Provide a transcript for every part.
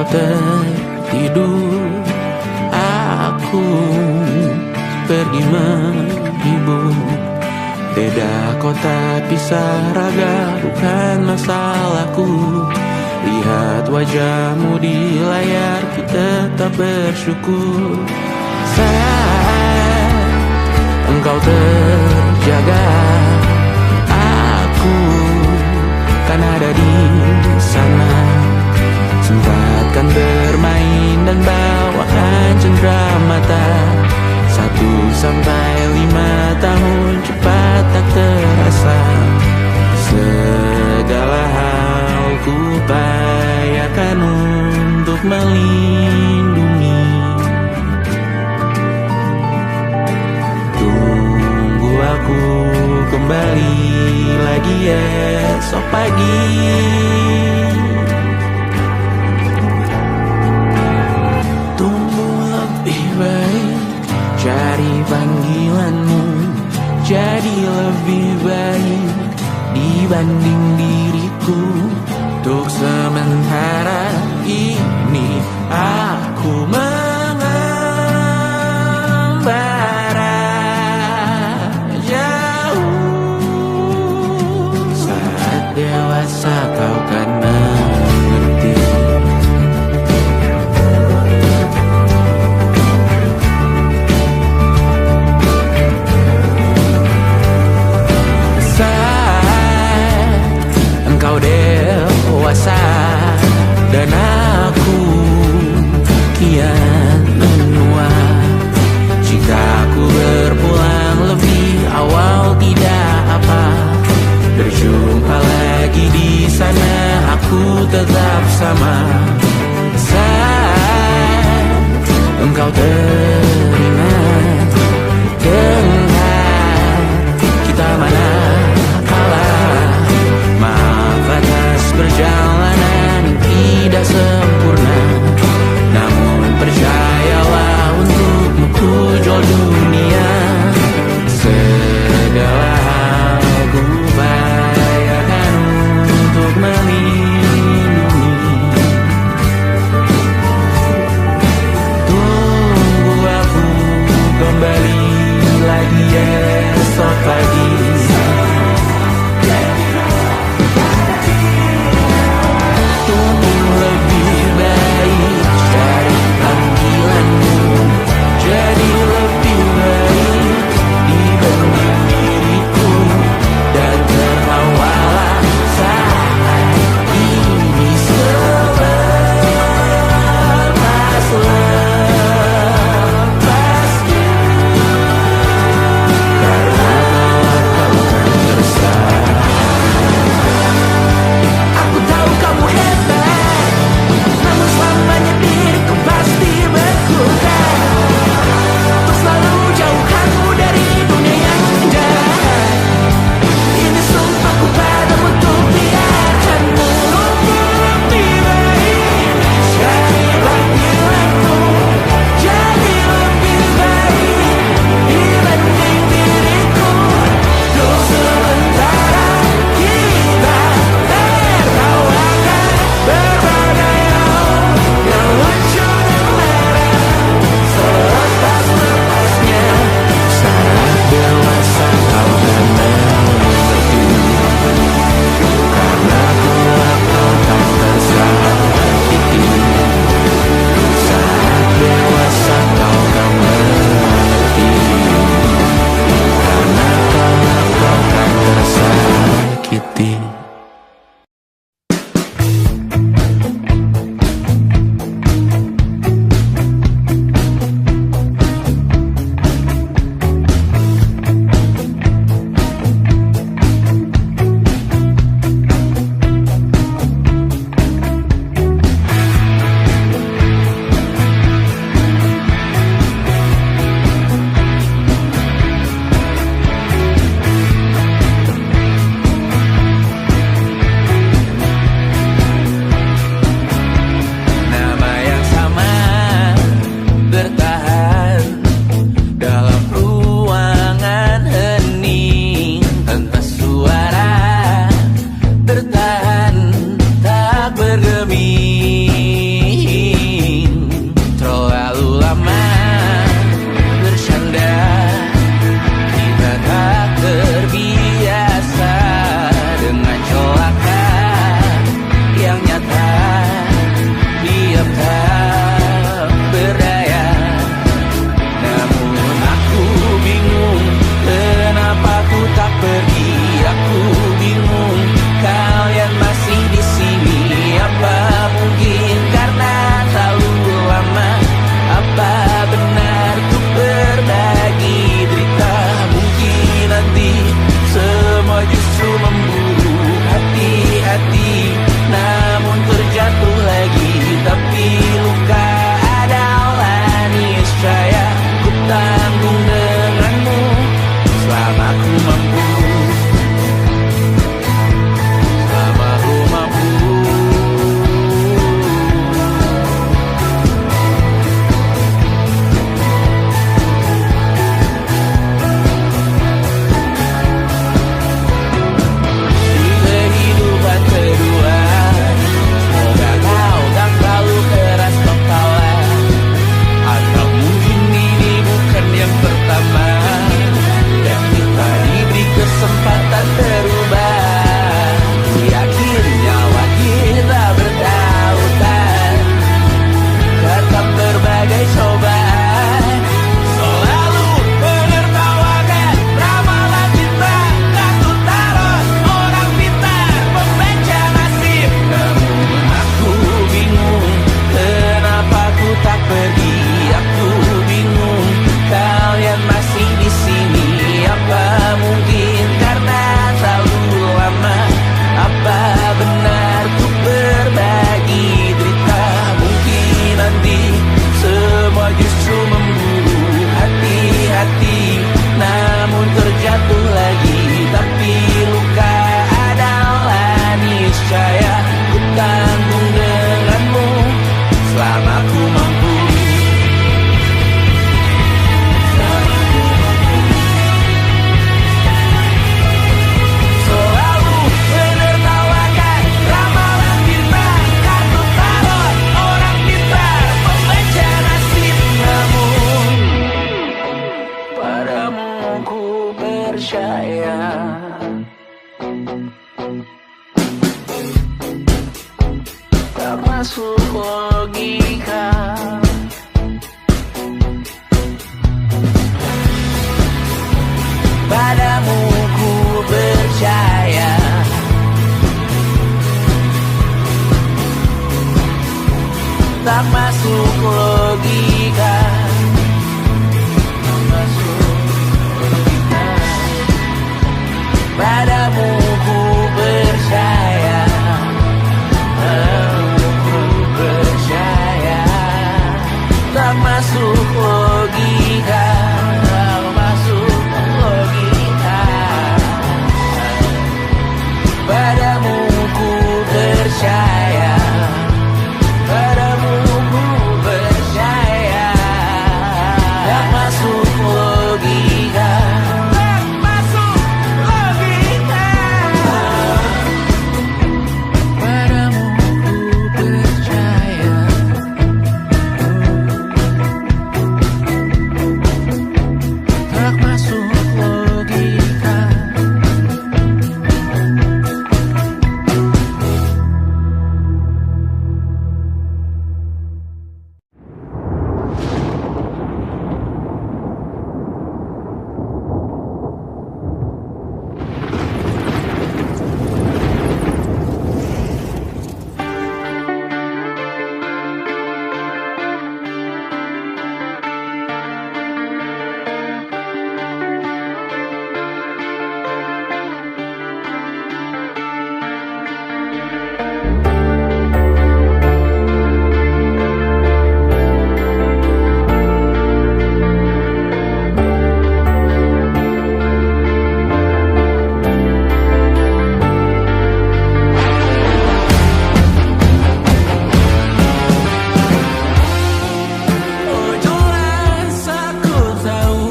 Engkau tertidur, aku pergi menghibur. Beda kota, pisah raga, bukan masalahku. Lihat wajahmu di layar, ku tetap bersyukur. Saat engkau terjaga, aku kan ada di sana. Sempatkan bermain dan bawakan cenderamata. 1-5 tahun cepat tak terasa. Segala hal ku upayakan untuk melindungi. Tunggu aku kembali lagi esok pagi. Tumbuh lebih baik, cari panggilanmu, jadi lebih baik dibanding diriku. Untuk sementara ini aku mengembara jauh. Saat dewasa kau kan mengerti. Engkau dewasa dan aku kian menua. Jika aku berpulang lebih awal tidak apa. Berjumpa lagi di sana, aku tetap sama. Saat engkau teringat dengan kita mana perjalanan tidak sempurna, namun percayalah untukmu ku jual dunia. Segala hal ku upayakan untuk melindungi. Tunggu aku percaya. Tak masuk logika. Padamu ku percaya. Tak masuk logika. Tak masuk logika. Padamu ku percaya. Padamu ku percaya. Tak masuk logika. Tak masuk logika. Padamu ku percaya. Padamu ku percaya. Tak masuk logika. Tak masuk logika. Padamu ku percaya. Tak masuk logika. Oh jelas aku tahu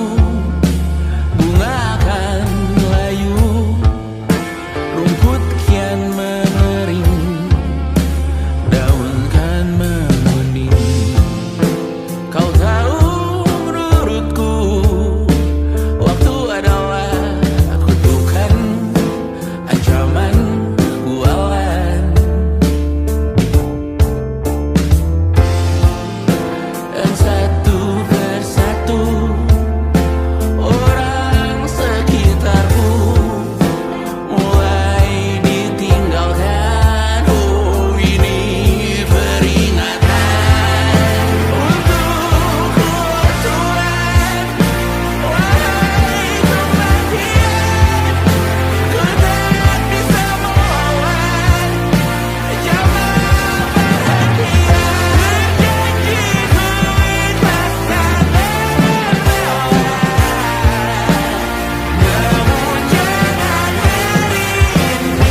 bunga akan layu, rumput kian mengering, daun kan menguning. Kau tahu menurutku waktu adalah kutukan, ancaman bualan. Dan satu persatu orang sekitarku mulai ditinggalkan. Oh ini peringatan untukku Tuhan. Wahai kematian, ku tak bisa melawan. Jangan perhatian, janjiku ikhlaskan menawan. Namun jangan hari ini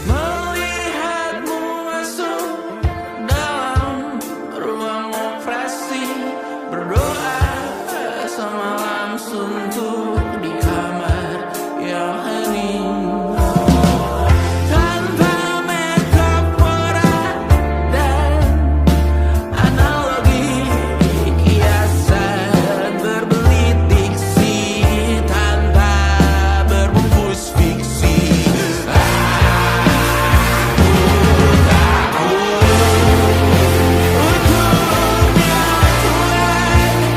melihatmu masuk dalam ruang operasi, berdoa semalam suntuk di kamar yang hening. Tanpa metafora dan analogi, kiasan berbelit diksi tanpa berbungkus fiksi. Untuknya Tuhan,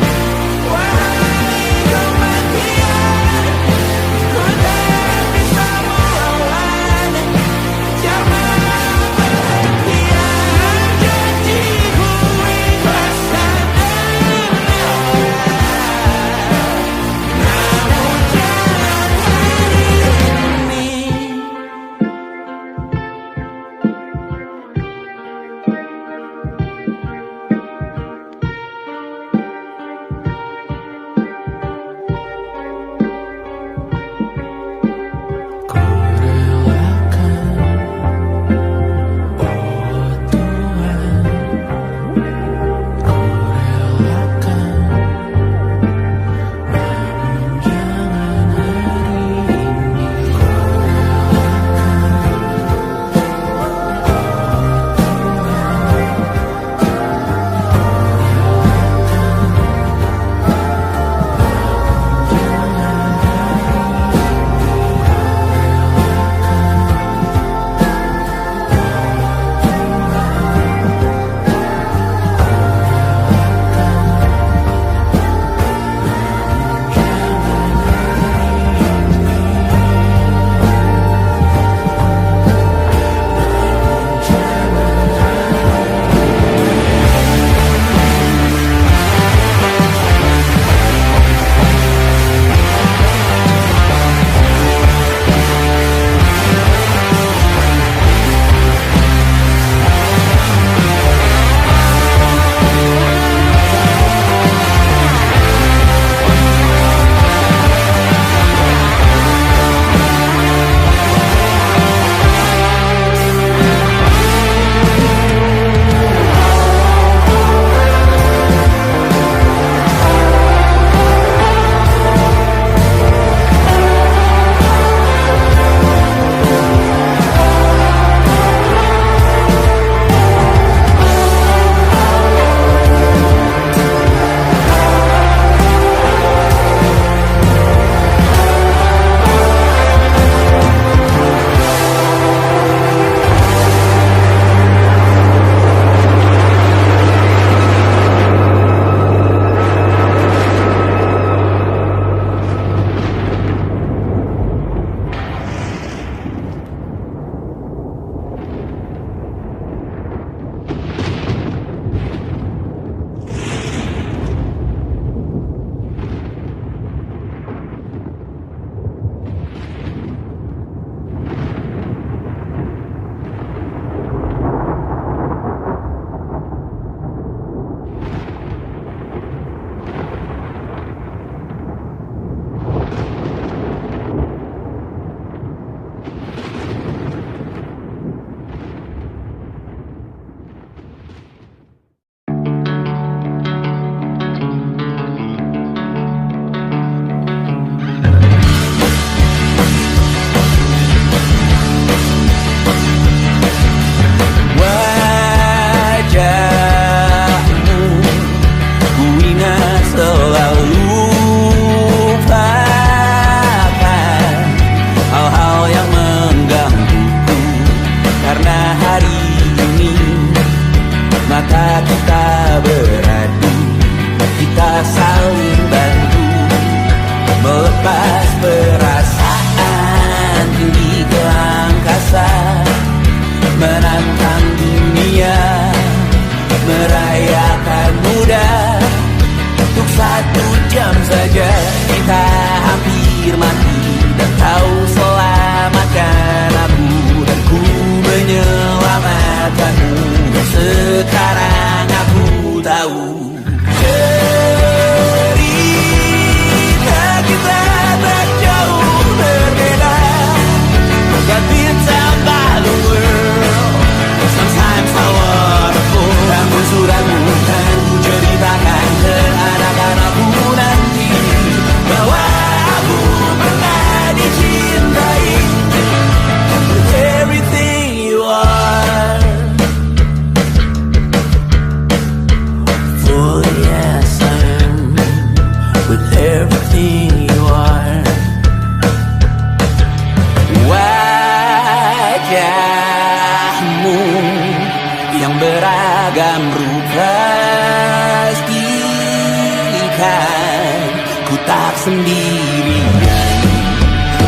sendirian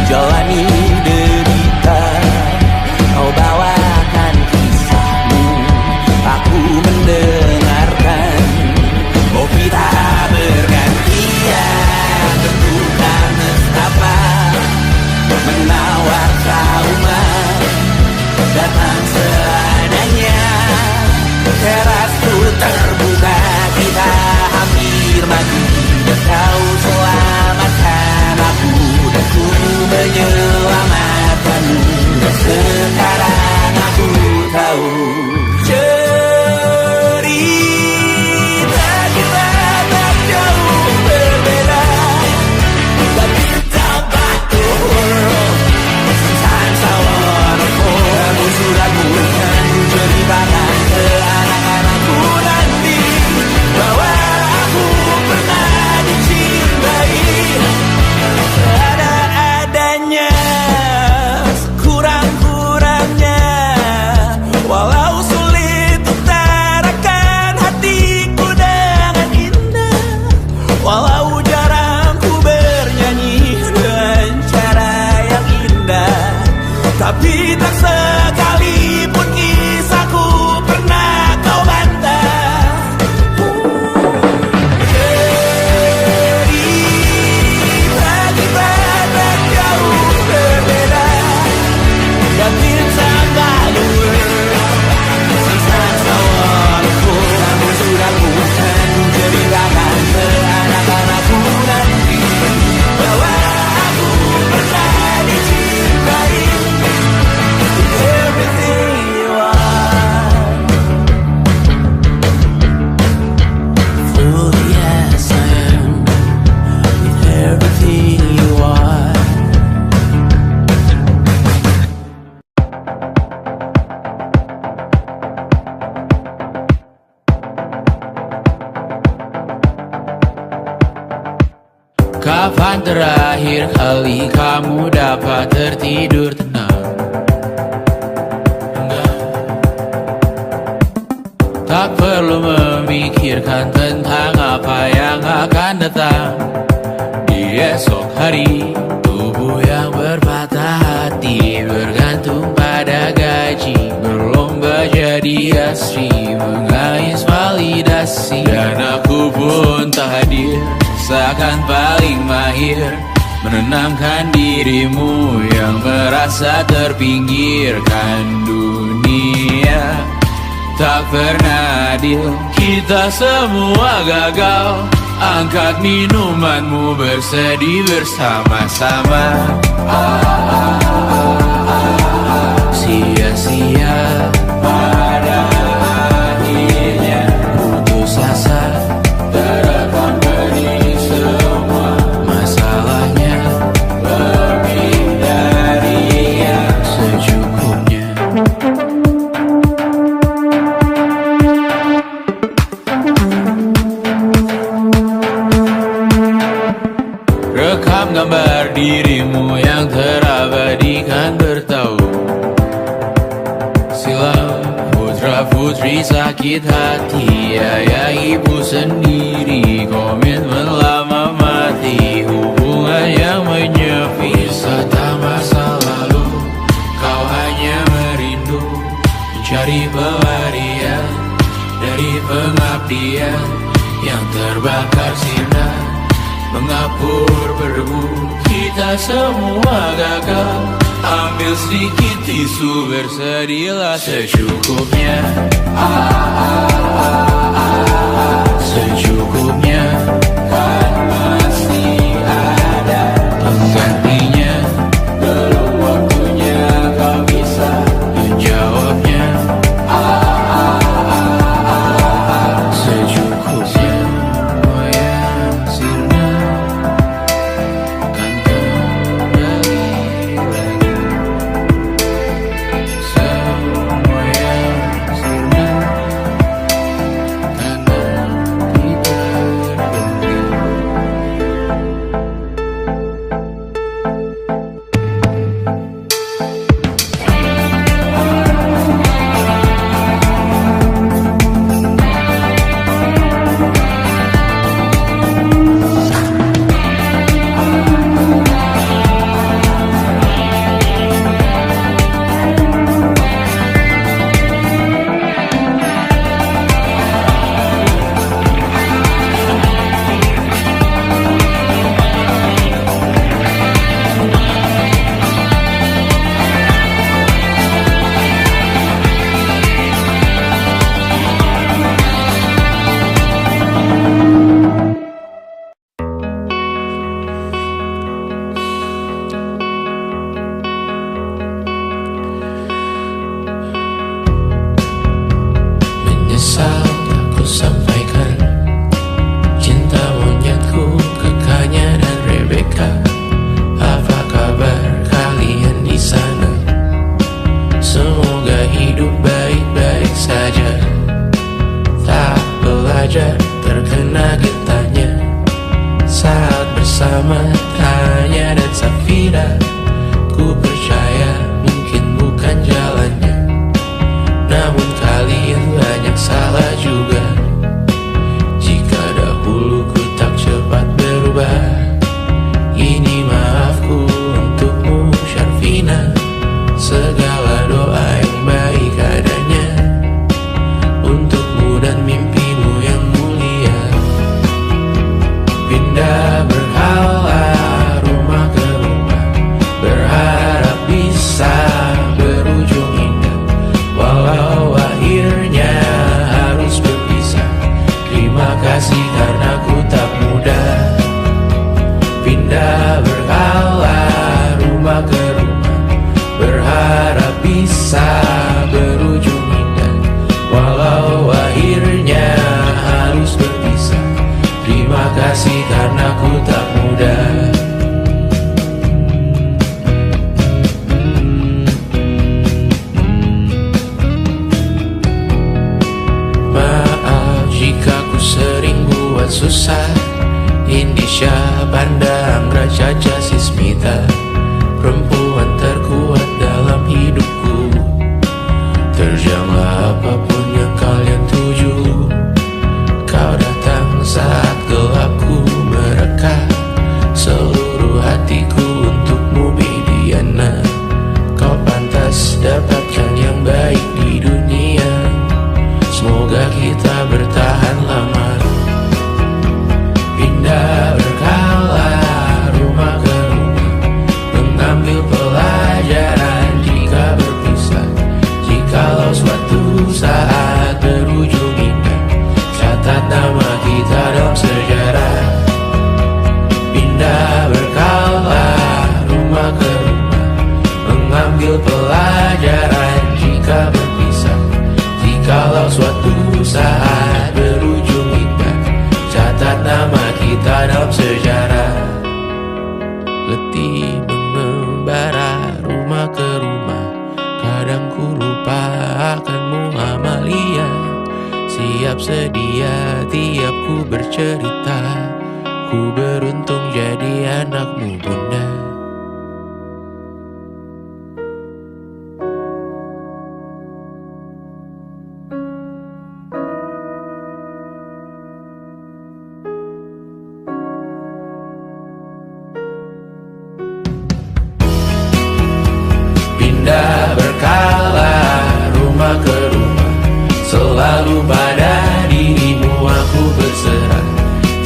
jalani derita. Kau bawakan kisahmu, aku mendengarkan. Oh kita bergantian, tentukan nestapa menawar trauma datang seadanya. Terasku terbuka, kita hampir mati, dan kau selamatkan aku, dan ku menyelamatkanmu. Dan sekarang aku tahu cerita kita tak jauh berbeda, tapi tak batur. Sometimes I wanna fall. Namun sudah bukan ceritakan ke anak-anakku nanti bahwa aku pernah dicintai. Ada-adanya, kurang-kurangnya, walau sulit utarakan hatiku dengan indah, walau jarang ku bernyanyi dengan cara yang indah, tapi tak sekalipun kisahku pernah kau bantah. Cerita kita tak jauh berbeda, tapi tak balur. Sometimes I wanna fall. Namun sudah bukan ceritakan ke anak-anakku nanti bahwa aku pernah dicintai. Everything you are, fully yes I am, with everything you are. Kapan terakhir kali kamu dapat tertidur tenang? Tak perlu memikirkan tentang apa yang akan datang di esok hari. Tubuh yang berpatah hati bergantung pada gaji, berlomba jadi asri, mengais validasi. Dan aku pun tak hadir, seakan paling mahir menenangkan dirimu yang merasa terpinggirkan dunia. Tak pernah adil, kita semua gagal. Angkat minumanmu, bersedih bersama-sama. Sia-sia pada akhirnya putus asa, terekam beri semua masalahnya, lebih dari yang secukupnya. Rekam gambar dirimu yang terabadikan bertahun silam. Putra-putri sakit hati, ayah ibu sendiri, komitmen lama mati, hubungan yang menyepi. Wisata masa lalu, kau hanya merindu, mencari pelarian dari pengabdian yang terbakar sinar, mengapur berdebu. Kita semua gagal, ambil sedikit tisu, bersedihlah secukupnya. Secukupnya, kan masih ada penggantinya. Belum waktunya kau bisa menjawabnya. Secukupnya, oh ya sirna, kan kembali lagi. Semua yang sirna, karena kita kasih karena ku tak muda. Maaf jika ku sering buat susah. Indisha pandang Raja Jasismita, perempuan terkuat dalam hidupku. Terjanglah apapun yang kalian tuju. Kau datang saat gelapku mereka. Seluruh hatiku untukmu Bidiana. Kau pantas dapatkan yang baik di dunia. Semoga kita bertahan lama. Pindah berkala rumah ke rumah, mengambil pelajaran jika berpisah. Jikalau suatu saat berujung indah, catat nama kita dalam sejarah. Pindah berkala rumah ke rumah, mengambil pelajaran jika berpisah. Jikalau suatu saat berujung indah, catat nama kita dalam sejarah. Letih mengembara rumah ke rumah, kadang ku lupa akanmu Amalia. Siap sedia tiap ku bercerita, ku beruntung jadi anakmu bunda. Pindah berkala rumah ke rumah, selalu pada dirimu aku berserah.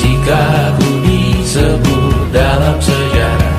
Jika aku disebut dalam sejarah,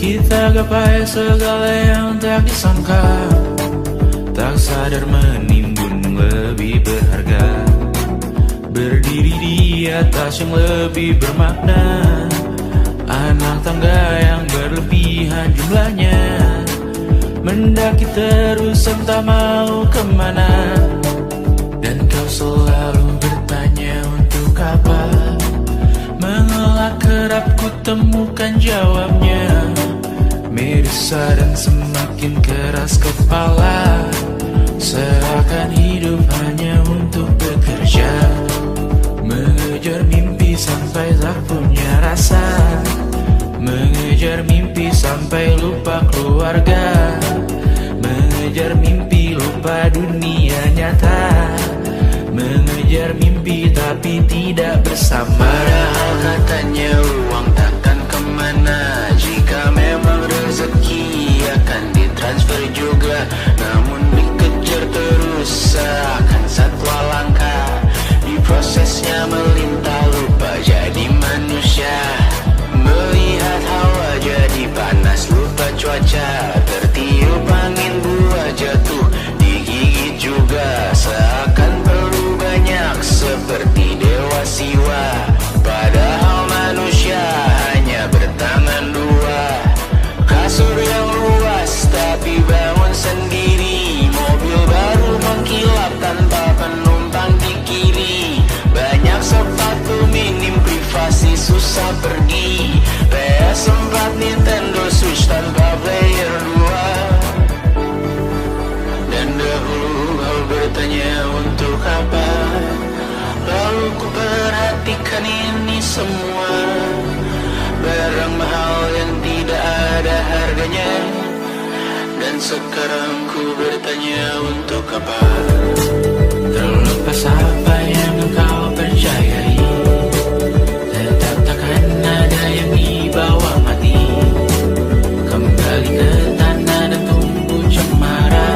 Kita gapai segala yang tak disangka, tak sadar menimbun lebih berharga, berdiri di atas yang lebih bermakna. Anak tangga yang berlebihan jumlahnya, mendaki terus entah mau kemana. Dan kau selalu bertanya untuk apa, mengelak kerap ku temukan jawabnya. Merisa dan semakin keras kepala, seakan hidup hanya untuk bekerja, mengejar mimpi sampai tak punya rasa, mengejar mimpi sampai lupa keluarga, mengejar mimpi lupa dunia nyata, mengejar mimpi tapi tidak bersama. Padahal katanya uang takkan kemana, jika memang rezeki akan ditransfer juga. Namun dikejar terus seakan satwa langka, di prosesnya melintah lupa jadi manusia. Melihat hawa jadi panas lupa cuaca, tertiup angin buah jatuh digigit juga. Seakan perlu banyak seperti dewa siwa, padahal manusia hanya bertangan dua. Kasur yang luas tapi bangun sendiri, mobil baru mengkilap tanpa penumpang di kiri. Banyak sepatu minim privasi susah pergi, PS4 Nintendo Switch tanpa player 2. Dan dahulu kau bertanya untuk apa, lalu ku perhatikan ini semua, barang mahal yang tidak ada harganya. Dan sekarang ku bertanya untuk apa. Terlepas apa yang engkau percayai, tetap takkan ada yang dibawa mati. Kembali ke tanah dan tumbuh cemara,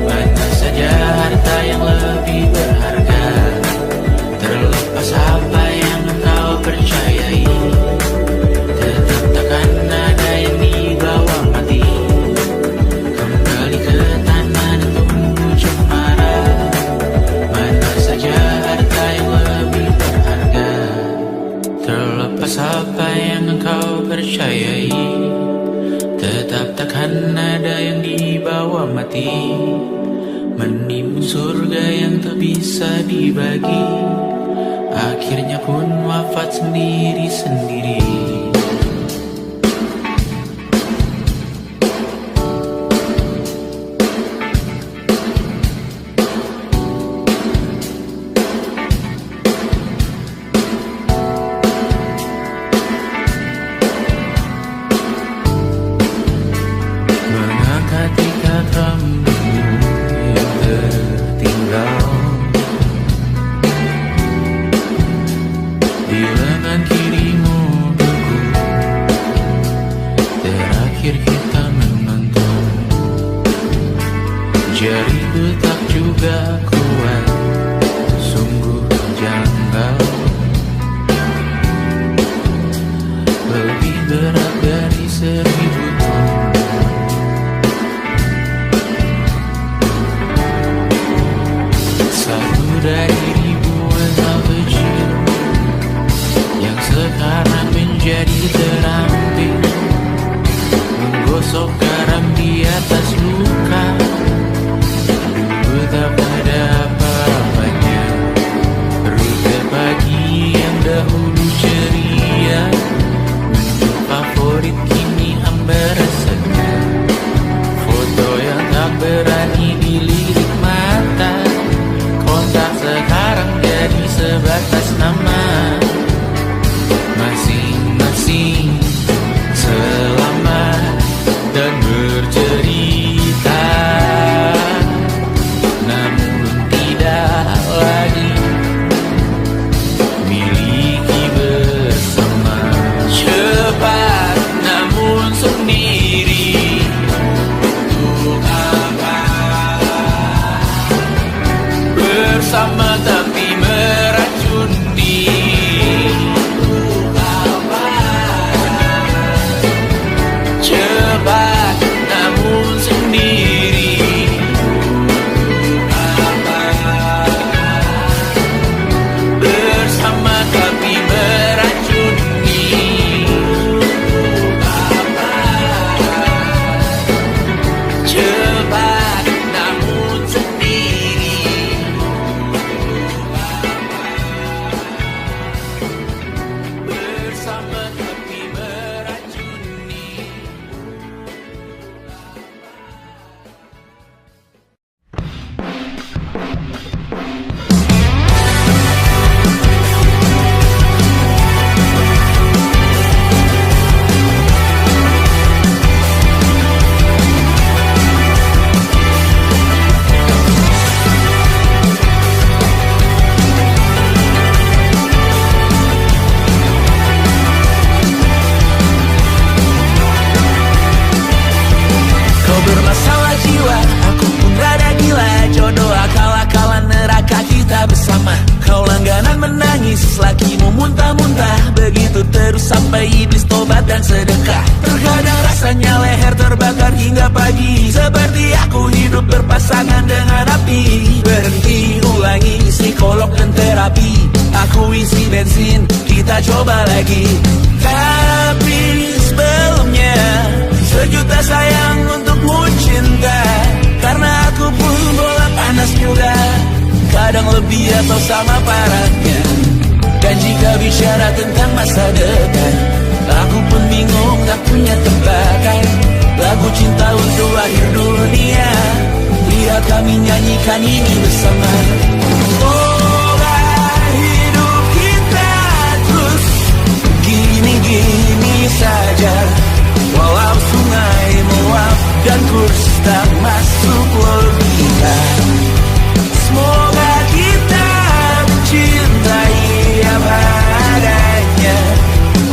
mana saja harta yang lebih berharga. Terlepas apa yang engkau percayai, tetap takkan ada yang dibawa mati. Kembali ke tanah dan tumbuh cemara, mana saja harta yang lebih berharga. Terlepas apa yang engkau percayai, tetap takkan ada yang dibawa mati. Menimbun surga yang tak bisa dibagi, akhirnya pun wafat sendiri-sendiri. Mengangkat ikat rambutmu yang tertinggal di lengan kirimu beku, terakhir kita menonton. Jariku tak juga kuat, sungguh janggal, lebih berat dari 1000 ton. Satu dari ribuan hal kecil yang sekarang menjadi terampil, menggosok garam di atas luka. Dulu tak ada apa-apanya, rute pagi yang dahulu ceria, menu favorit kini hambar kita bersama. Kau langganan menangis, lakimu muntah-muntah. Begitu terus sampai iblis tobat dan sedekah. Terkadang rasanya leher terbakar hingga pagi, seperti aku hidup berpasangan dengan api. Berhenti, ulangi psikolog dan terapi. Aku isi bensin, kita coba lagi. Tapi sebelumnya, sejuta sayang untukmu cinta. Karena aku pun bola panas juga, kadang lebih atau sama parahnya. Dan jika bicara tentang masa depan, aku pun bingung tak punya tebakan. Lagu cinta untuk akhir dunia, lihat kami nyanyikan ini bersama. Semoga hidup kita terus gini-gini saja, walau sungai meluap dan kurs tak masuk logika. Semoga kita mencintai apa adanya,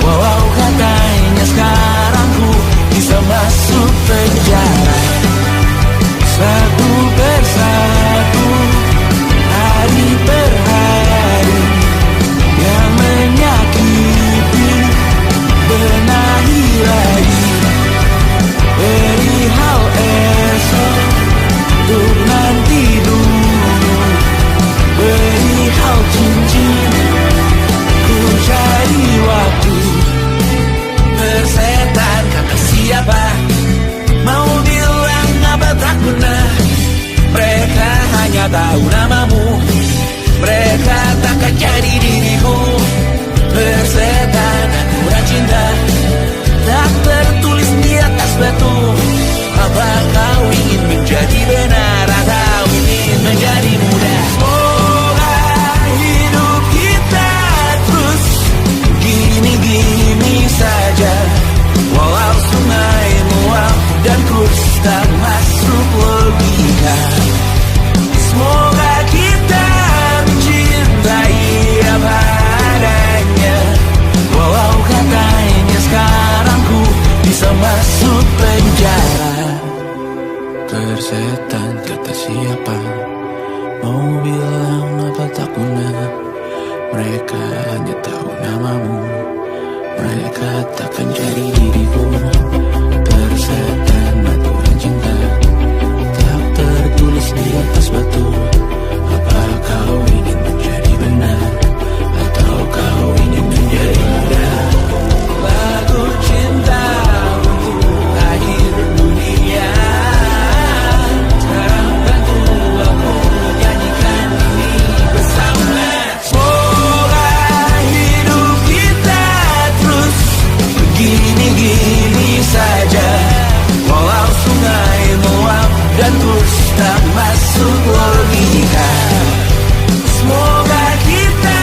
walau katanya sekarang ku bisa masuk penjara. Satu persatu, hari per hari, yang menyakiti benahi lagi. Perihal esok, untuk nanti dulu. Perihal cincin, ku cari waktu. Persetan kata siapa, mau bilang apa tak guna. Mereka hanya tahu namamu, mereka takkan jadi diriku. Persetan akurat cinta, tak tertulis di atas batu. Apa kau ingin menjadi benar atau ingin menjadi muda? Semoga hidup kita terus gini-gini saja, walau sungai meluap dan kurs tak masuk logika. Semoga kita mencintai apa adanya, walau katanya sekarang ku bisa masuk penjara. Persetan kata siapa, mau bilang apa tak guna. Mereka hanya tahu namamu, mereka takkan jadi diriku. Persetan aturan cinta, tak tertulis di atas batu. Apa kau ingin menjadi benar atau kau ingin menjadi muda? Lagu cinta untuk akhir dunia, sekarang bantu aku nyanyikan ini bersama. Semoga hidup kita terus begini-gini saja, walau sungai meluap dan kurs tak masuk logika. Semoga kita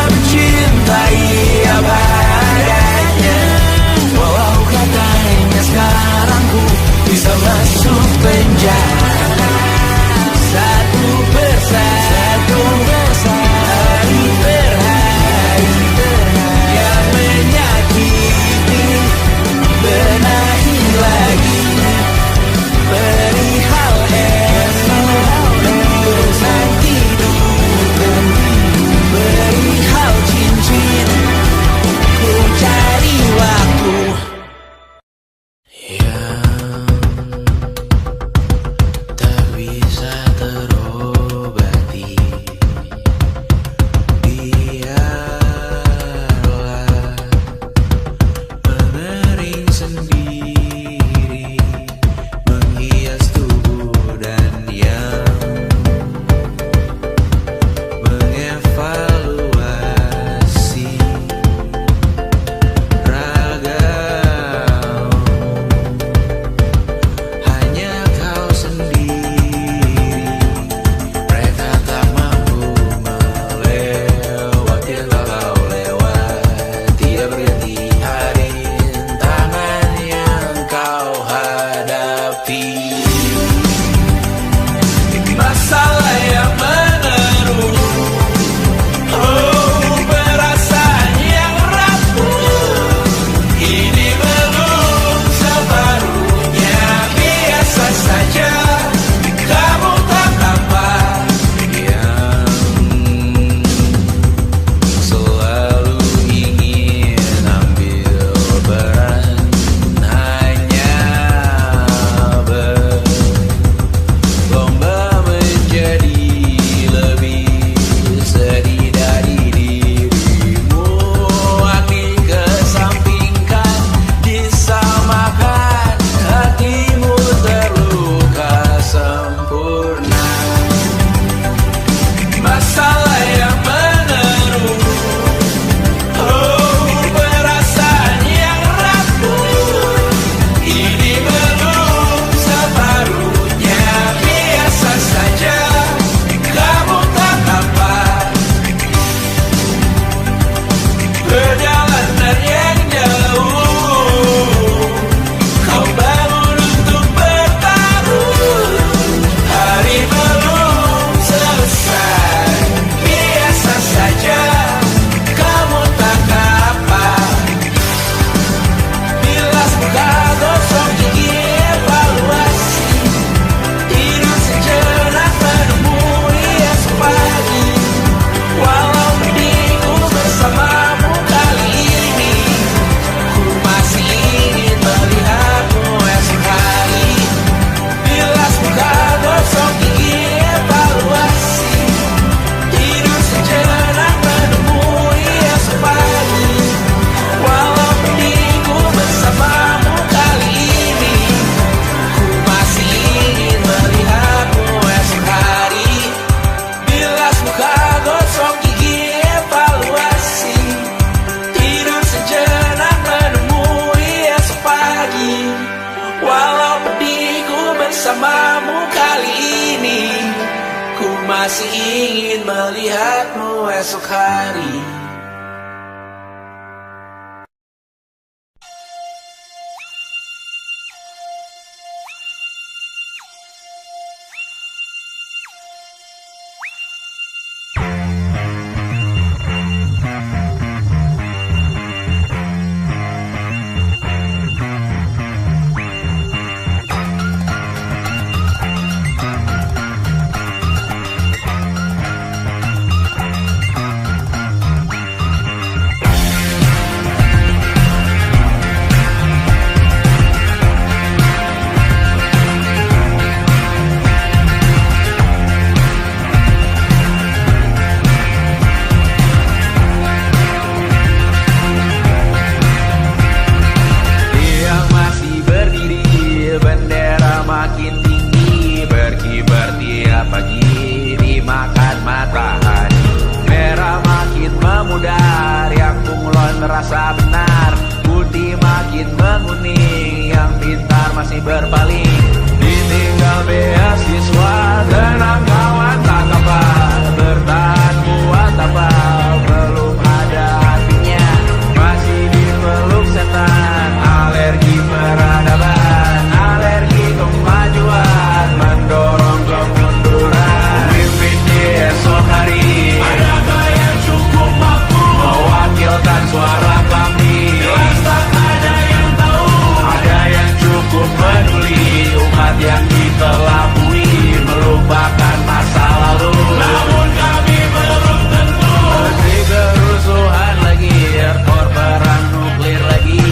mencintai apa adanya, walau katanya sekarang ku bisa masuk penjara. Satu persatu, hari per hari, yang menyakiti benahi lagi. Perihal esok, untuk nanti dulu. Perihal cincin, ku cari waktu. Yang tak bisa terobati, biarlah mengering sendiri, menghias tubuh dan yang mengevaluasi ragam. Hanya kau sendiri, mereka tak mampu melewati yang kau lewat. Tidak berganti hari, tangan yang kau Walau pedihku bersamamu kali ini, ku masih ingin melihatmu esok hari. Pagi dimakan matahari, merah makin memudar, yang bunglon merasa benar, putih makin menguning, yang pintar masih berpaling. Ditinggal beasiswa, tenang kawan tak apa, bertahan buat apa, belum ada artinya, masih dipeluk setan, alergi peradaban, alergi kemajuan, mendorong kemunduran. Mimpin di esok hari, adakah yang cukup mampu mewakilkan suara kami? Jelas tak ada yang tahu, ada yang cukup peduli, umat yang dikelabui, melupakan masa lalu. Namun kami belum tentu. Meski kerusuhan lagi, erkor perang nuklir lagi,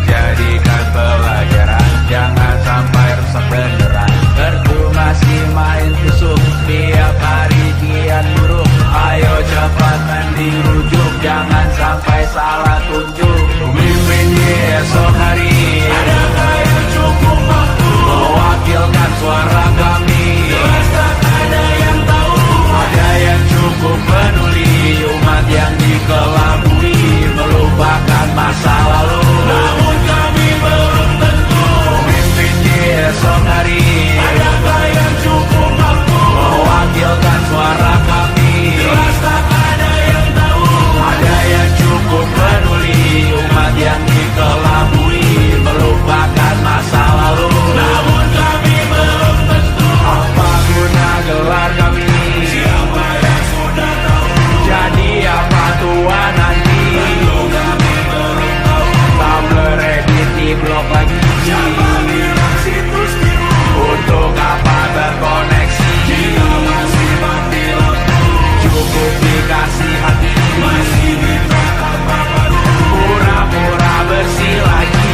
jadikan pelajaran, jangan sampai rusak beneran. Erku masih main tusuk, tiap hari kian buruk, ayo cepatan dirujuk, jangan sampai salah tunjuk. Mimpin di esok hari, adakah yang cukup mampu mewakilkan suara kami? Jelas tak ada yang tahu, ada yang cukup peduli, umat yang dikelabui, melupakan masa lalu. Namun kami belum tentu. Mimpin di esok hari, adakah yang cukup mampu mewakilkan suara kami? Jelas tak ada yang tahu, ada yang cukup peduli, umat yang dikelabui, melupakan masa lalu. Namun kami belum tentu. Apa guna gelar kami? Siapa yang sudah tahu? Jadi apa tua nanti? Tentu kami belum tahu. Tumblr, Reddit, di blog lagi. Siapa bilang situs biru? Untuk apa terkoneksi? Jika masih mati lampu, cukup dikasih hati, masih diterapkan baru. Pura-pura bersih lagi,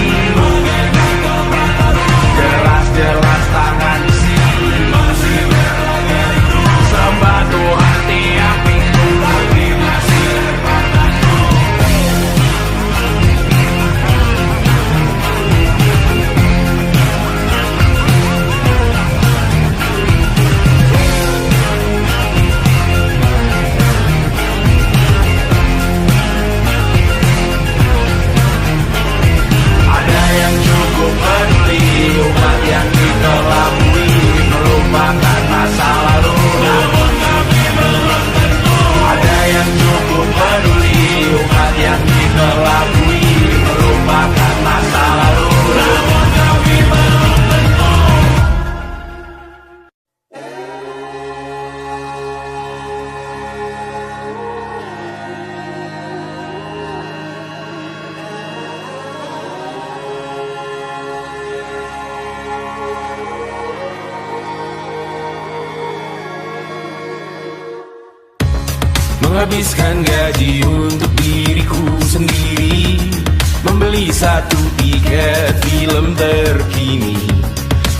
jelas-jelas tangan isi, masih berlagak itu, sembah Tuhan tiap minggu, tapi masih terbantu. Ada yang cukup peduli, umat yang dikelabui, melupakan masa lalu. Namun kami belum tentu. Ada yang cukup peduli, umat yang dikelabui, melupakan masa lalu. Namun kami belum tentu. Menghabiskan gaji untuk diriku sendiri, membeli satu tiket film terkini,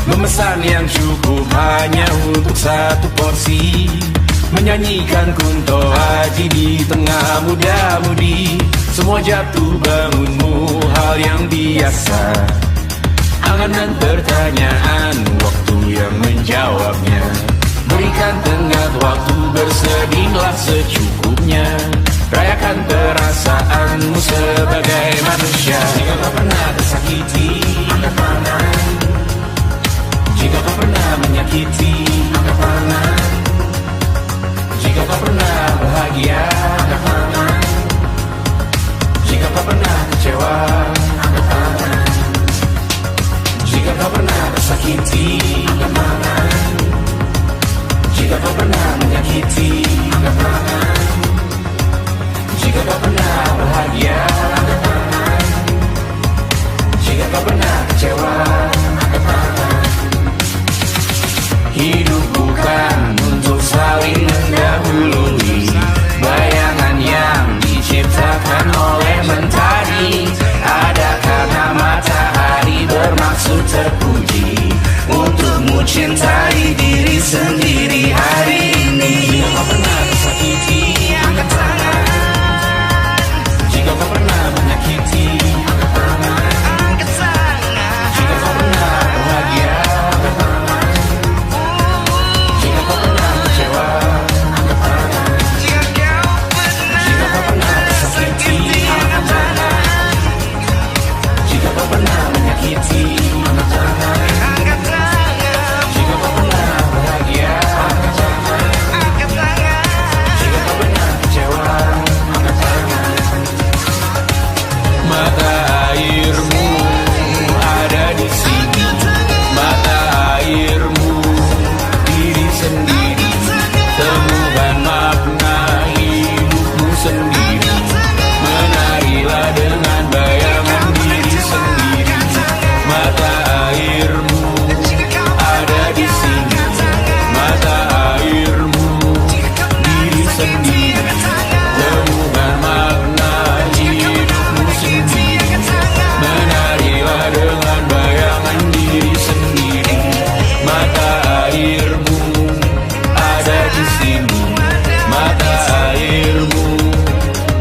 memesan yang cukup hanya untuk satu porsi, menyanyikan Kunto Aji di tengah muda-mudi. Semua jatuh bangunmu hal yang biasa, angan dan pertanyaan, waktu yang menjawabnya. Berikan tengah waktu, bersedihlah secukupnya, rayakan perasaanmu sebagai manusia. Jika kau pernah tersakiti, angkat tangan. Jika kau pernah menyakiti, angkat tangan. Jika kau pernah bahagia, angkat tangan. Jika kau pernah kecewa, angkat tangan. Jika kau pernah tersakiti, angkat tangan. Jika kau pernah menyakiti, angkat tangan. Jika kau pernah bahagia, angkat tangan. Jika kau pernah kecewa, angkat tangan. Hidup bukan untuk saling mendahului bayangan yang diciptakan oleh mentari. Ada karena matahari bermaksud terpuji untukmu cintai diri sendiri hari ini. Jika kau pernah tersakiti, angkat tangan. Jika kau pernah menyakiti, angkat tangan. Jika kau pernah bahagia, angkat tangan. Jika kau pernah kecewa, angkat tangan. Jika kau pernah tersakiti, angkat tangan. Jika kau pernah menyakiti, angkat tangan. Jika kau pernah bahagia, angkat tangan. Jika kau pernah kecewa, angkat tangan. Mata airmu ada di sini, mata airmu diri sendiri. Temukan makna hidupmu sendiri. Menarilah dengan bayangan diri sendiri. Mata airmu ada di sini, mata airmu diri sendiri. Temukan makna hidupmu sendiri. Menarilah dengan bayangan diri sendiri. Mata airmu ada di sini, mata airmu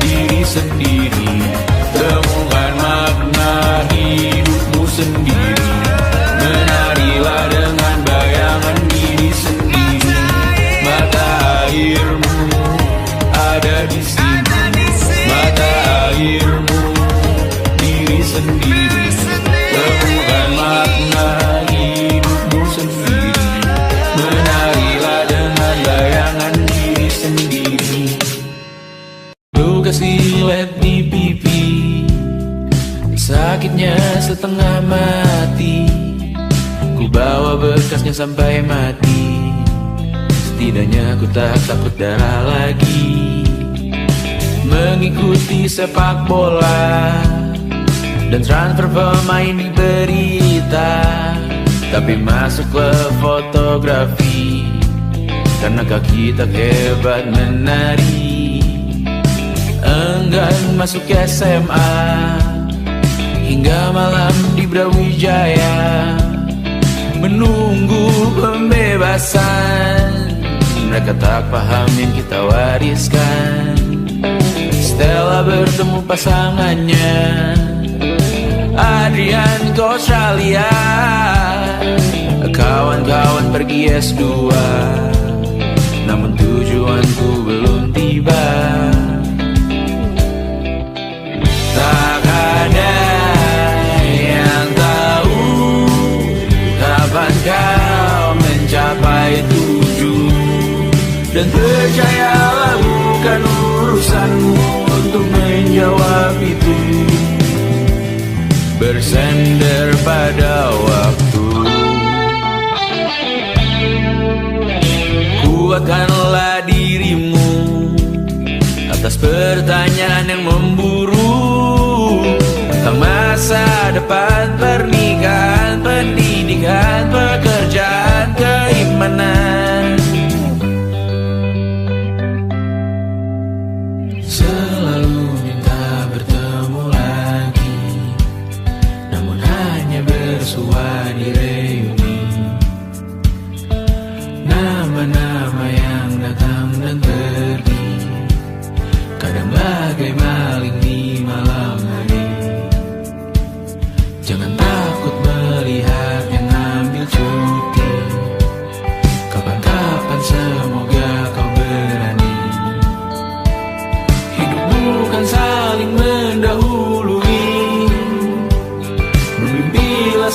diri sendiri. Temukan makna hidupmu sendiri. Menarilah dengan bayangan diri sendiri. Mata airmu ada di sini, mata airmu diri sendiri. Temukan makna hidupmu sendiri. Menarilah dengan bayangan diri sendiri. Luka silet di pipi, sakitnya setengah mati. Ku bawa bekasnya sampai mati. Setidaknya ku tak takut darah lagi. Mengikuti sepak bola dan transfer pemain di berita, tapi masuk ke fotografi karena kaki tak hebat menari. Enggan masuk SMA hingga malam di Brawijaya menunggu pembebasan. Mereka tak paham yang kita wariskan. Stella bertemu pasangannya Adrian ke Australia. Kawan-kawan pergi S2, namun tujuanku belum tiba. Tak ada yang tahu kapan kau mencapai tujuan. Dan percayalah bukan urusanmu untuk menjawab itu. Bersender pada waktu. Kuatkanlah dirimu atas pertanyaan yang memburu tentang masa depan, pernikahan, pendidikan, pekerjaan, keimanan. Selalu minta bertemu lagi, namun hanya bersua di reuni. Nama-nama yang datang dan pergi, kadang bagai maling di malam hari. Jangan takut melihat yang ambil cuti. Kapan-kapan semoga kau berani. Hidup bukan saling mendahului. Bermimpilah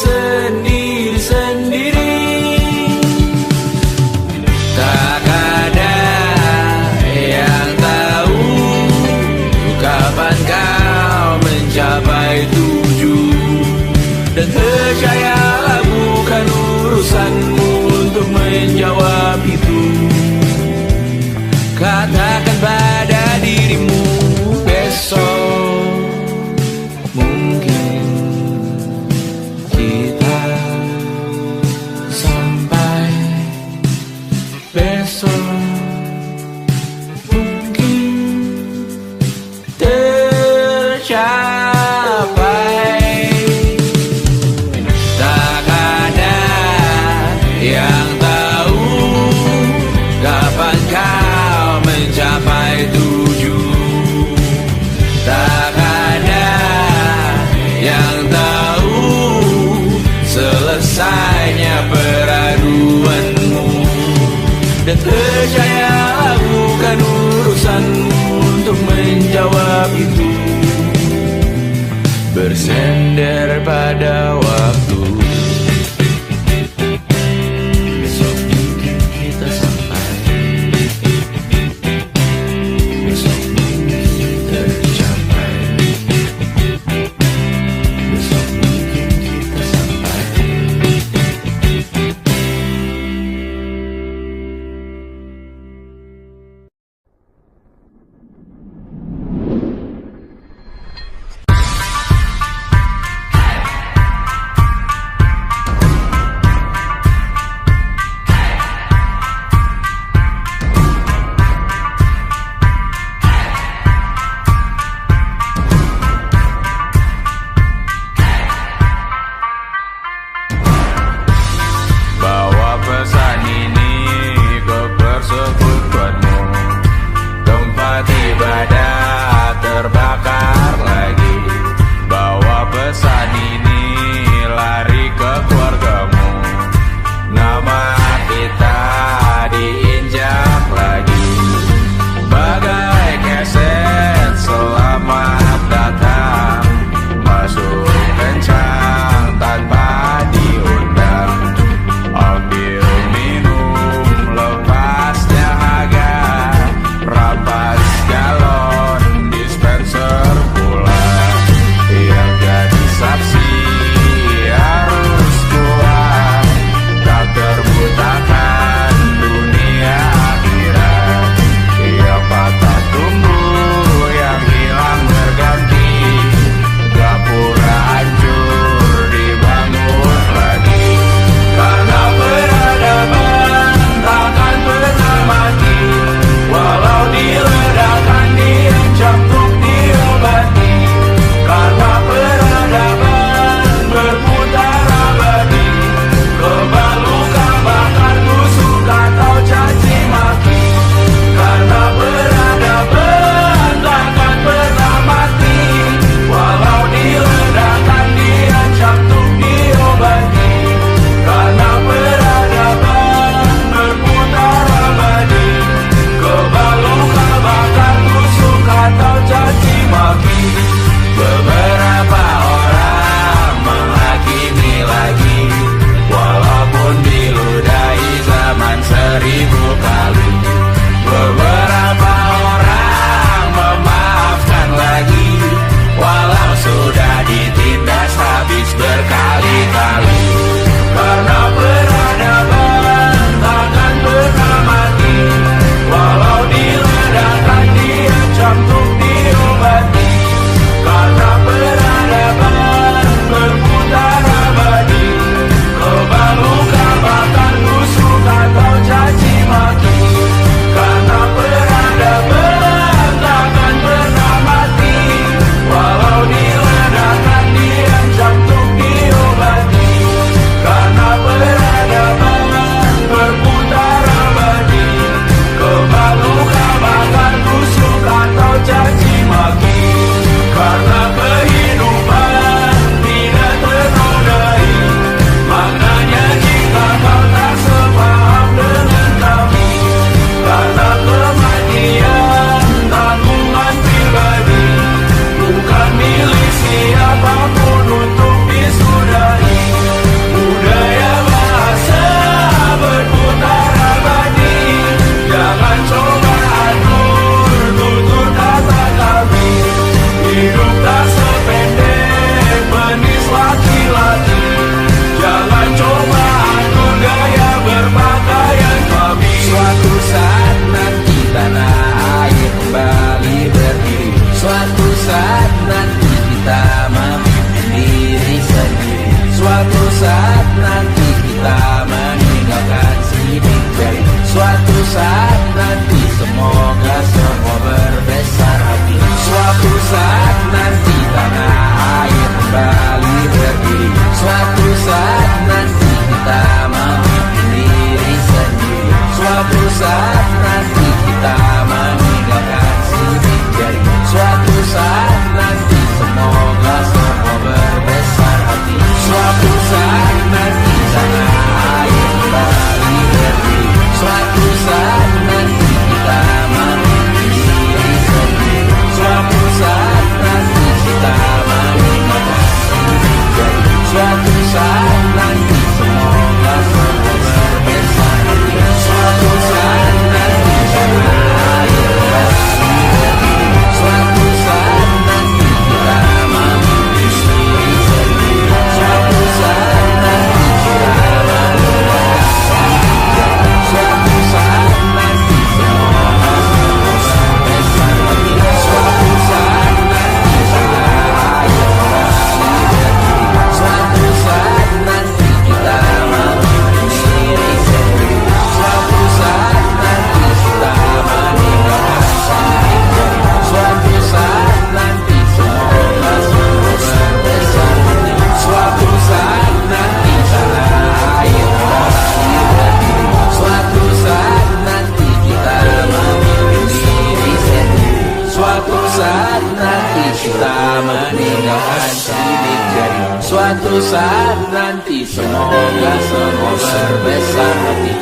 kita meninggalkan sidik jari. Suatu saat nanti semoga semua berbesar hati. Suatu saat nanti tanah air kembali berdiri. Suatu saat nanti kita memimpin diri sendiri. Suatu saat nanti kita meninggalkan sidik jari. Suatu saat nanti semoga semua berbesar hati. Suatu saat nanti tanah air kembali berdiri. Suatu saat nanti kita memimpin diri sendiri. Suatu saat nanti kita meninggalkan sidik jari. Suatu saat nanti semoga semua berbesar hati. Suatu saat nanti tanah air kembali berdiri. Suatu saat nanti kita memimpin diri sendiri. Suatu saat nanti kita meninggalkan sidik jari. Suatu saat nanti semoga semua berbesar hati. Suatu saat nanti tanah air kembali berdiri. Suatu saat nanti kita memimpin diri sendiri. Suatu saat nanti kita meninggalkan sidik jari. Suatu saat nanti semoga semua berbesar hati. Suatu saat nanti tanah air kembali berdiri. Suatu saat nanti kita memimpin diri sendiri. Suatu saat nanti kita meninggalkan sidik jari. Suatu saat nanti semoga semua berbesar hati.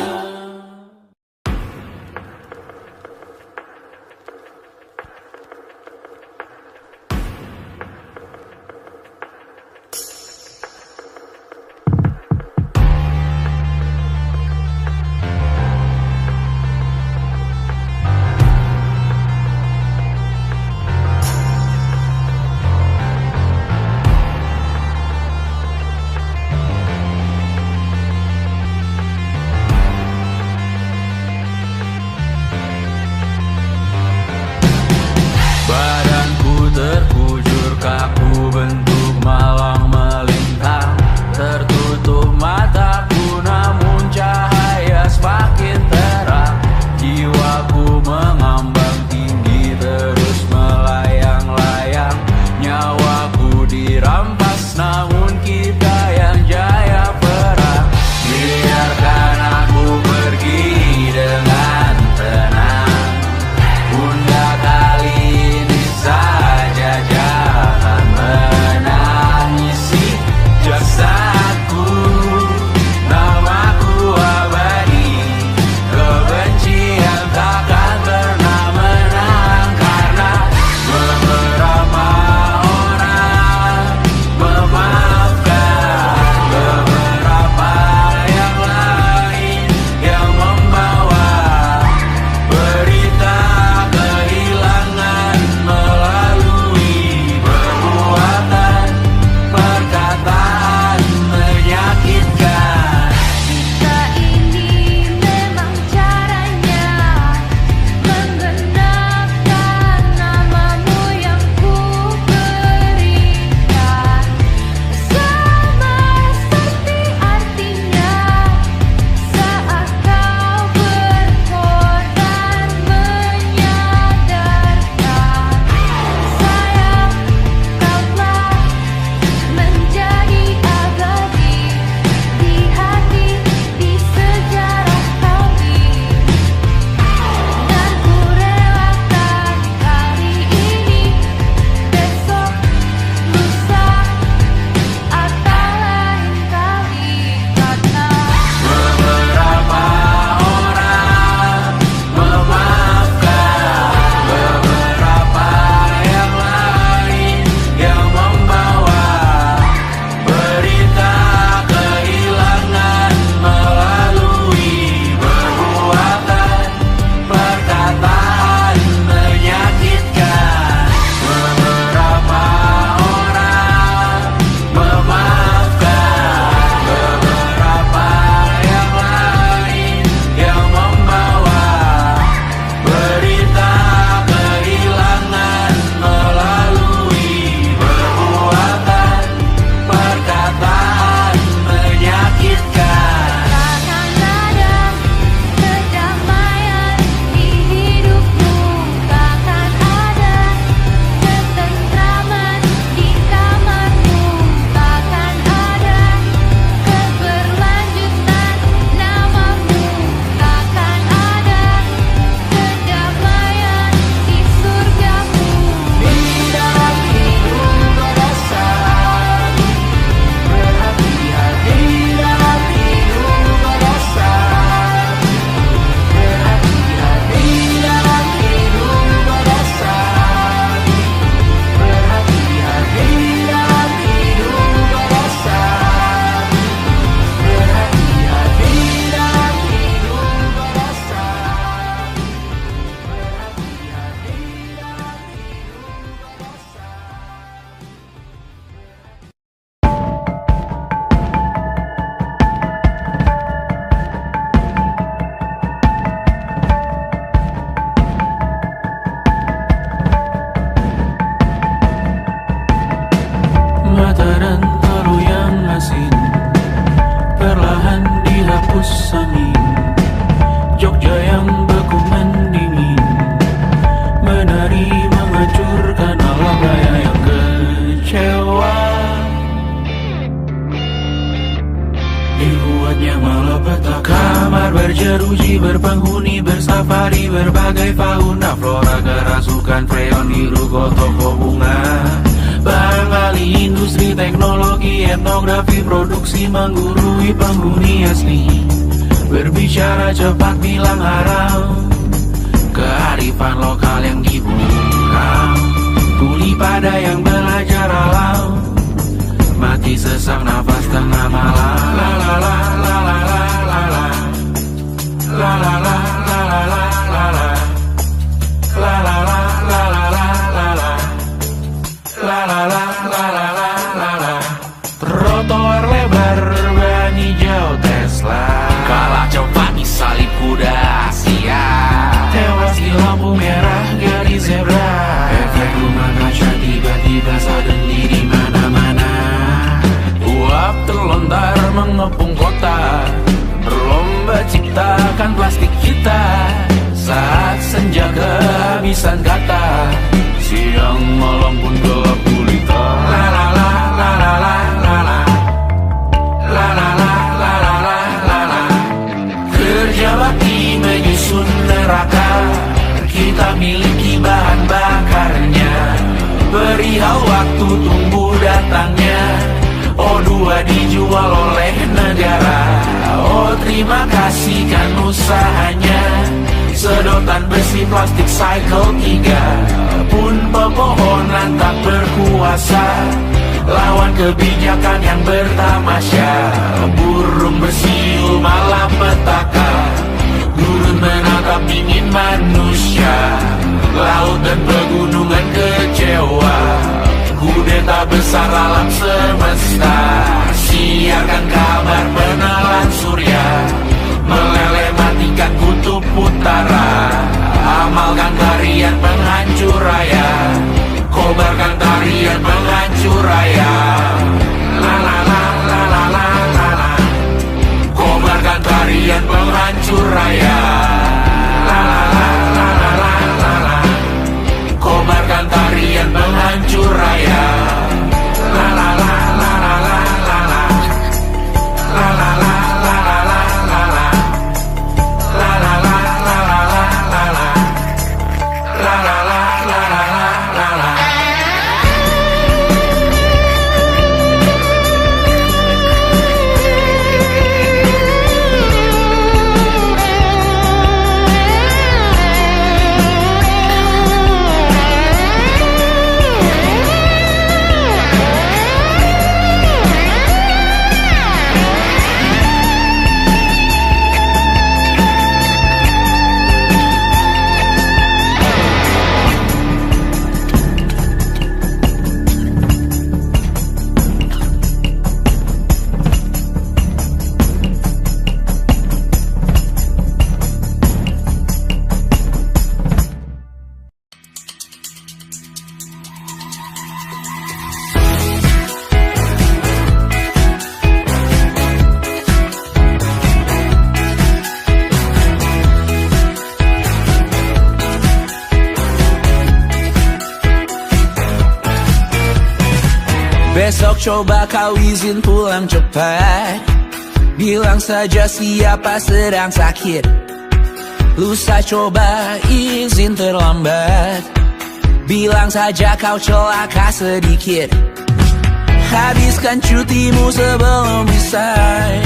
dibuatnya malapetaka. Kamar berjeruji, berpenghuni, bersafari, berbagai fauna flora, kerasukan freon, biru, toko bunga. Barang ahli industri, teknologi, etnografi, produksi menggurui penghuni asli. Berbicara cepat, bilang haram, kearifan lokal yang dibuang. Tuli pada yang belajar alam, mati sesak nafas tengah malam. La la la la la la la la. La la la la la la la la. La la la la la la la la. La la la la la la la la. Trotoar lebar ban hijau Tesla, kalah cepat di salib kuda Asia, tewas di lampu merah garis zebra. Efek rumah kaca tiba-tiba suddenly di mana-mana. Uap terlontar mengepung kota, berlomba ciptakan plastik kita. Saat senja kehabisan kata, siang malam pun gelap gulita. La la la la la la la la. La la la la la la la la. Kerja bakti menyusun neraka, kita miliki bahan bakarnya. Perihal waktu tunggu datangnya, O2 dijual oleh negara. Oh terima kasih kan usahanya. Sedotan besi plastik cycle 3 pun pepohonan tak berkuasa lawan kebijakan yang bertamasya. Burung bersiul malapetaka, gurun menatap dingin manusia. Laut dan pegunungan kecewa, kudeta besar alam semesta. Siarkan kabar penelan surya, meleleh matikan kutub utara. Amalkan tarian penghancur raya, kobarkan tarian penghancur raya. La la la la la la la la. Kobarkan tarian penghancur raya. La la la la la la la la. Kobarkan tarian penghancur raya. La la la la la la la la. La la la la la la la la. La la la la la la la la. La la la la la la la. Besok coba kau izin pulang cepat, bilang saja siapa sedang sakit. Lusa coba izin terlambat, bilang saja kau celaka sedikit. Habiskan cutimu sebelum resign.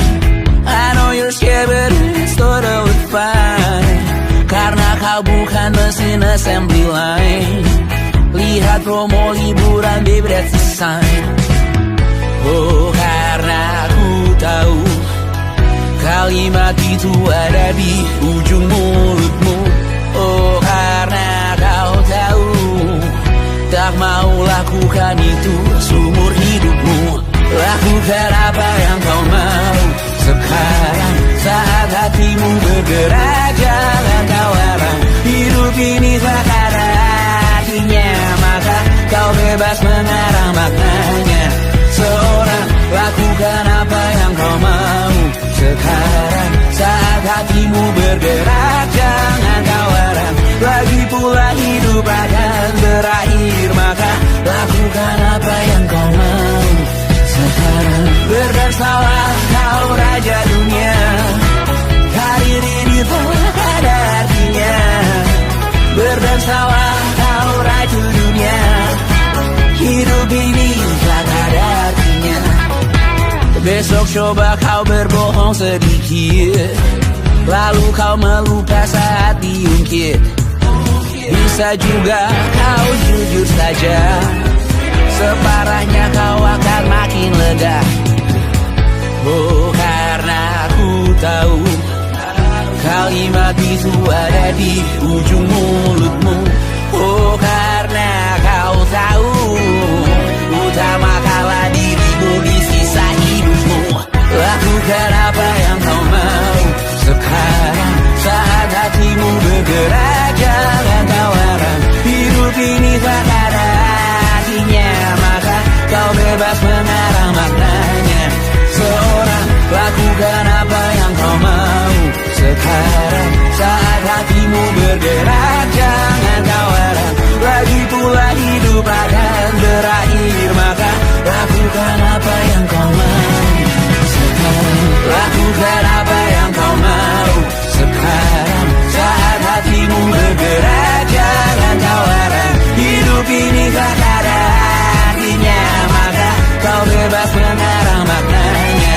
I know you're scared but it's totally fine, karena kau bukan mesin assembly line. Lihat promo liburan baby that's the sign. Oh karena ku tahu kalimat itu ada di ujung mulutmu. Oh karena kau tahu tak mau lakukan itu seumur hidupmu. Lakukan apa yang kau mau sekarang, saat hatimu bergerak jangan kau larang. Hidup ini tak ada artinya, maka kau bebas mengarang maknanya. Seorang lakukan apa yang kau mau sekarang, saat hatimu bergerak jangan kau larang. Lagi pula hidup akan berakhir, maka lakukan apa yang kau mau sekarang. Berbersalah kau raja coba kau berbohong sedikit, lalu kau melupa saat diungkit. Bisa juga kau jujur saja, separahnya kau akan makin lega. Oh, karena aku tahu kalimat itu ada di ujung mulutmu. Oh, karena kau tahu utamakanlah dirimu di sisa hidupmu. Lakukan apa yang kau mau sekarang, saat hatimu bergerak. Jangan kau larang, hidup ini tak ada artinya, maka kau bebas mengarang maknanya. Seorang, lakukan apa yang kau mau sekarang, saat hatimu bergerak. Jangan kau larang, lagi pula hidup akan berakhir, maka lakukan apa yang kau mau sekarang. Lakukan apa yang kau mau sekarang, saat hatimu bergerak. Jangan kau larang, hidup ini tak ada artinya, maka kau bebas mengarang maknanya.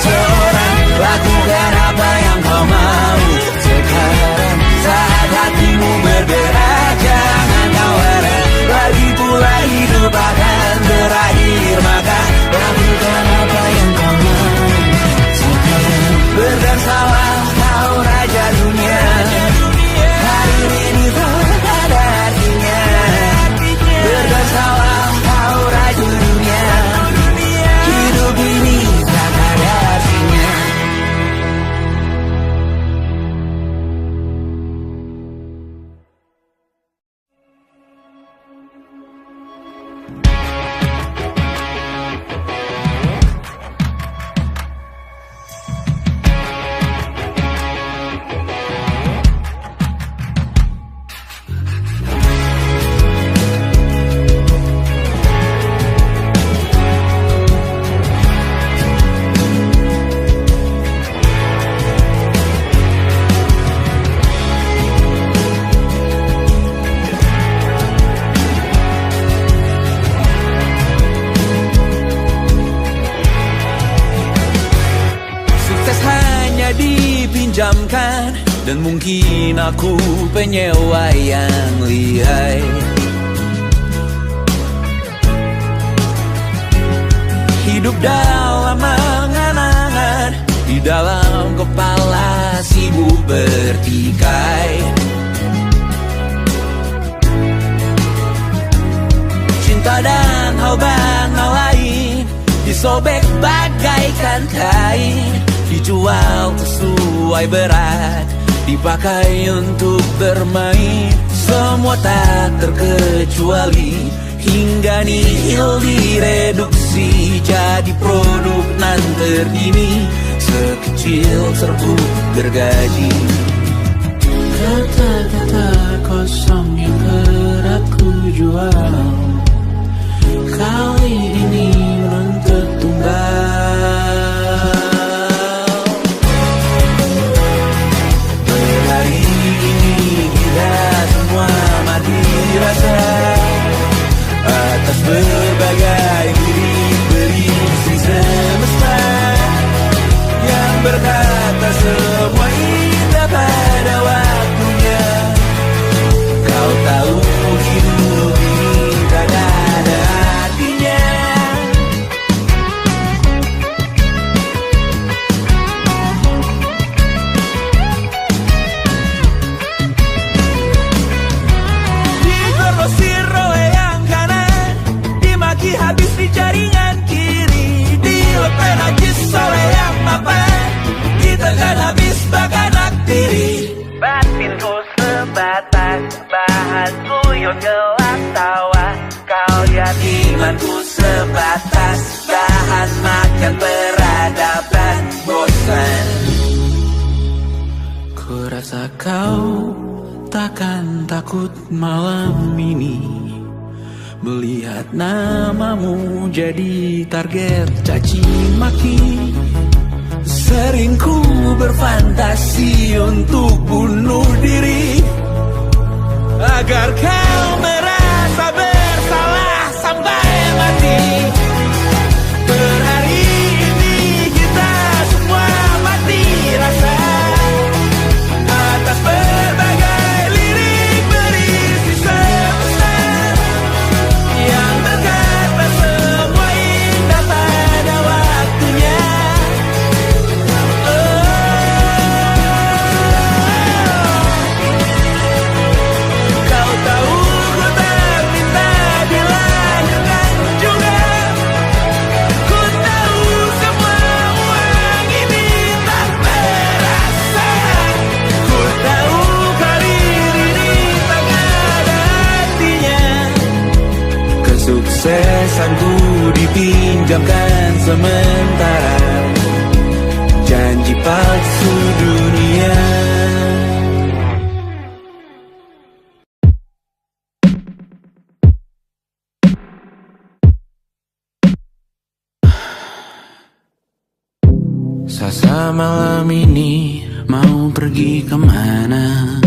Seorang, lakukan apa yang kau mau sekarang, saat hatimu bergerak. Jangan kau larang, lagi pula hidup akan berakhir, maka lakukan apa yang kau mau sekarang. Berdansalah kau raja dunia, hari ini tak ada artinya. Berdansalah kau raja dunia, hidup ini tak ada artinya. Dipinjamkan, dan mungkin aku penyewa yang lihai. Hidup dalam angan-angan, di dalam kepala sibuk bertikai. Cinta dan hal lain disobek bagaikan kain, dijual sesuai berat, dipakai untuk bermain. Semua tak terkecuali, hingga nihil direduksi jadi produk nan terdini, sekecil serbuk gergaji. Kata-kata kosong yang kerap ku jual, kali ini menuntut tumbal. Rasa atas berbagai beri semesta yang berkata semua indah pada waktunya. Kau tahu hidup ini tak ada artinya. Habis di jaringan kiri, dilepas najis oleh yang mapan, ditekan habis bakanak diri. Batinku sebatas bahan kuyuk gelap tawa, kau jadi imanku sebatas bahan makan peradaban bosan. Ku rasa kau takkan takut malam ini melihat namamu jadi target caci maki. Sering ku berfantasi untuk bunuh diri, agar kau merasa bersalah sampai mati. Per hari ini kita ucapkan sementara, janji palsu dunia. Sasa malam ini mau pergi kemana?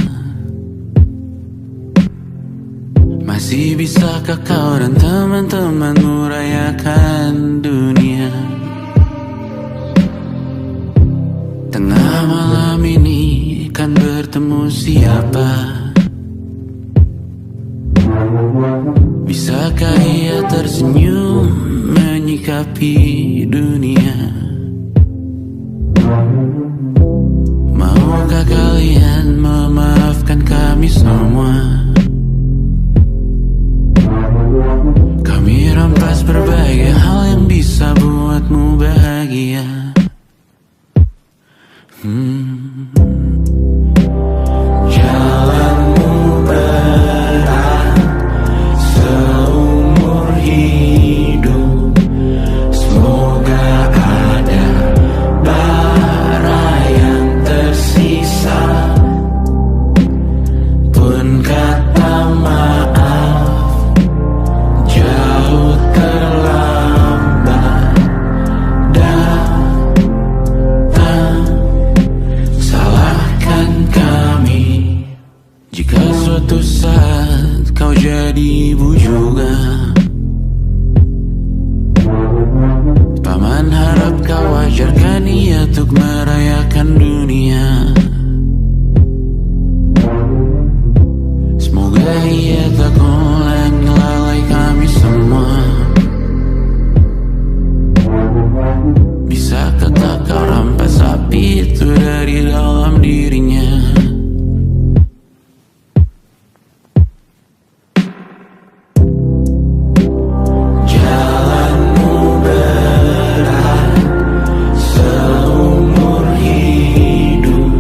Masih bisakah kau dan teman-temanmu rayakan dunia? Tengah malam ini kan bertemu siapa? Bisakah ia tersenyum menyikapi dunia? Maukah kalian memaafkan kami semua? Kami rampas berbagai hal yang bisa buatmu bahagia. Jalanmu berat seumur hidup, semoga ada bara yang tersisa. Pun kata maaf jauh terlambat datang. Salahkan kami jika suatu saat kau jadi ibu juga. Paman harap kau ajarkan ia untuk merayakan dunia. Semoga ia tak ulangi lalai kami semua. Bisakah tak kau rampas api itu dari dalam dirinya? Jalanmu berat seumur hidup,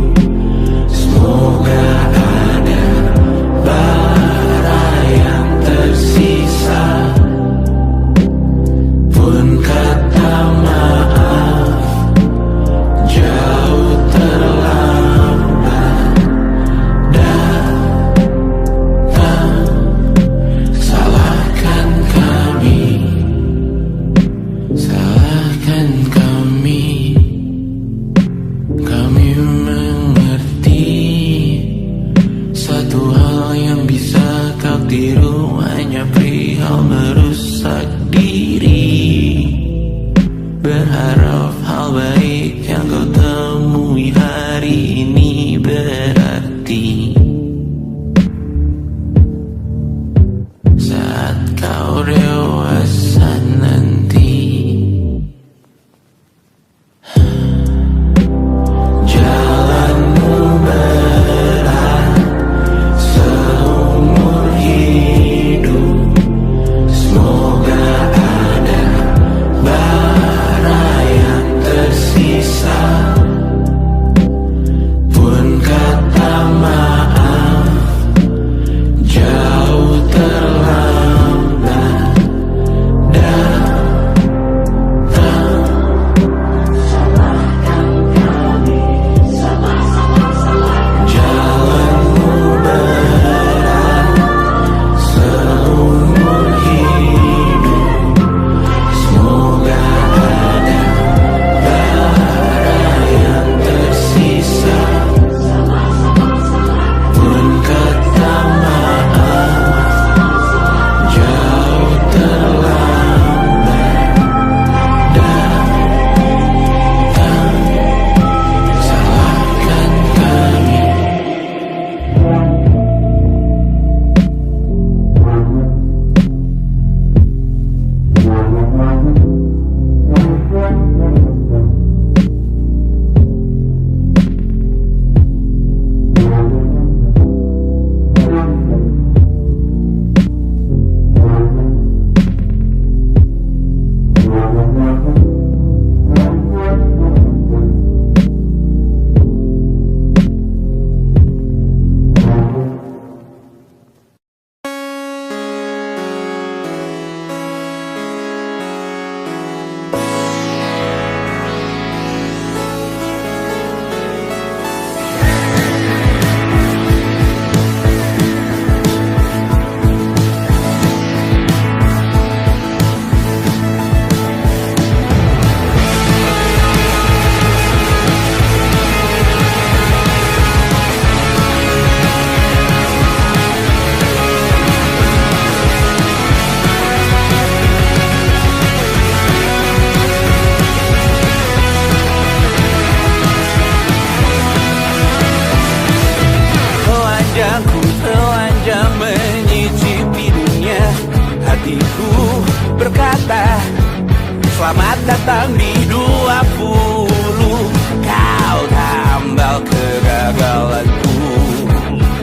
Selamat datang di 20. Kau tambal kegagalanku.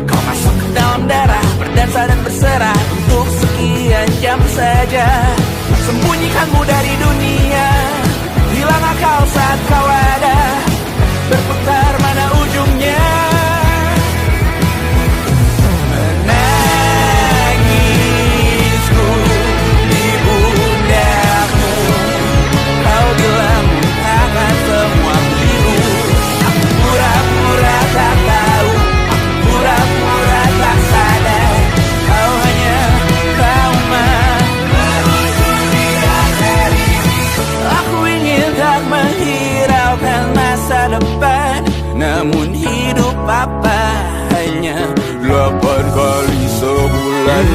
Kau masuk ke dalam darah, berdansa dan berserah untuk sekian jam saja. Sembunyikanmu dari dunia, hilang akal saat kau ada. Berputar mana ujungnya. Menangisku di pundakmu. Kau bilang akan semua biru. Aku pura-pura tak tahu, pura-pura tak sadar. Kau hanya trauma. Aku ingin tak menghiraukan masa depan, namun hidup apa hanya 8 kali sebulan.